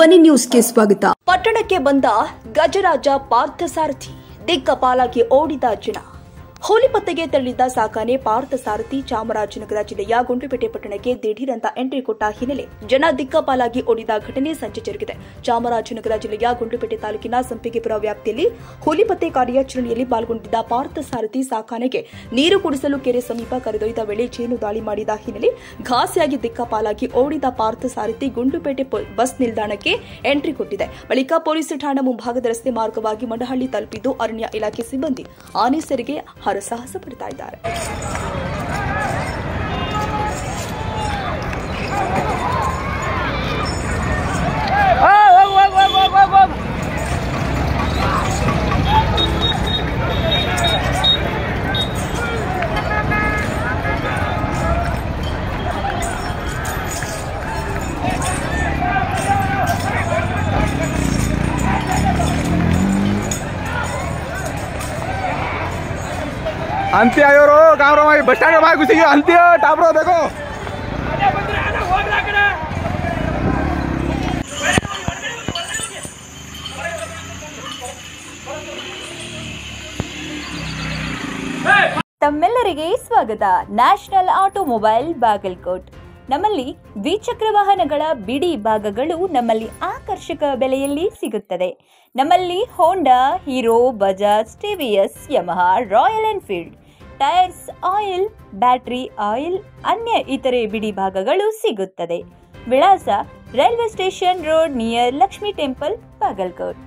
ಧ್ವನಿ ನ್ಯೂಸ್ಗೆ ಸ್ವಾಗತ. ಪಟ್ಟಣಕ್ಕೆ ಬಂದ ಗಜರಾಜ ಪಾರ್ಥಸಾರಥಿ ದಿಕ್ಕಪಾಲಾಗಿ ಓಡಿದ ಜನ. ಹೋಲಿಪತ್ತೆಗೆ ತೆರಳಿದ್ದ ಸಾಕಾನೆ ಪಾರ್ಥಸಾರಥಿ ಚಾಮರಾಜನಗರ ಜಿಲ್ಲೆಯ ಗುಂಡ್ಲುಪೇಟೆ ಪಟ್ಟಣಕ್ಕೆ ದಿಢೀರಂತ ಎಂಟ್ರಿ ಕೊಟ್ಟ ಹಿನ್ನೆಲೆ ಜನ ದಿಕ್ಕಪಾಲಾಗಿ ಓಡಿದ ಘಟನೆ ಸಂಚೆ ಜರುಗಿದೆ. ಚಾಮರಾಜನಗರ ಜಿಲ್ಲೆಯ ಗುಂಡ್ಲುಪೇಟೆ ತಾಲೂಕಿನ ಸಂಪಿಗೆಪುರ ವ್ಯಾಪ್ತಿಯಲ್ಲಿ ಹೋಲಿಪತ್ತೆ ಕಾರ್ಯಾಚರಣೆಯಲ್ಲಿ ಪಾಲ್ಗೊಂಡಿದ್ದ ಪಾರ್ಥಸಾರಥಿ ಸಾಕಾನೆಗೆ ನೀರು ಕುಡಿಸಲು ಕೆರೆ ಸಮೀಪ ಕರೆದೊಯ್ದ ವೇಳೆ ಜೇನು ದಾಳಿ ಮಾಡಿದ ಹಿನ್ನೆಲೆ ಘಾಸಿಯಾಗಿ ದಿಕ್ಕಪಾಲಾಗಿ ಓಡಿದ ಪಾರ್ಥಸಾರಥಿ ಗುಂಡ್ಲುಪೇಟೆ ಬಸ್ ನಿಲ್ದಾಣಕ್ಕೆ ಎಂಟ್ರಿ ಕೊಟ್ಟಿದೆ. ಬಳಿಕ ಪೊಲೀಸ್ ಠಾಣಾ ಮುಂಭಾಗದ ರಸ್ತೆ ಮಾರ್ಗವಾಗಿ ಮಂಡಹಳ್ಳಿ ತಲುಪಿದ್ದು ಅರಣ್ಯ ಇಲಾಖೆ ಸಿಬ್ಬಂದಿ ಆನೆ ಸೆರೆಗೆ ಹರಸಾಹಸ ಪಡ್ತಾ ಇದ್ದಾರೆ. अंति आयो रो गाँव रो बस स्टैंड में घुसी गयो अंति टाप रो देखो ತಮ್ಮೆಲ್ಲರಿಗೆ ಸ್ವಾಗತ. National automobile Bagalkot. ನಮ್ಮಲ್ಲಿ ದ್ವಿಚಕ್ರ ವಾಹನಗಳ ಬಿಡಿ ಭಾಗಗಳು ನಮ್ಮಲ್ಲಿ ಆಕರ್ಷಕ ಬೆಲೆಯಲ್ಲಿ ಸಿಗುತ್ತದೆ. ನಮ್ಮಲ್ಲಿ Honda, Hero, Bajaj, TVS, Yamaha, Royal Enfield, tyres, oil, battery oil, ಅನ್ಯ ಇತರೆ ಬಿಡಿ ಭಾಗಗಳು ಸಿಗುತ್ತದೆ. ವಿಳಾಸ railway station road near Lakshmi temple, Bagalkot.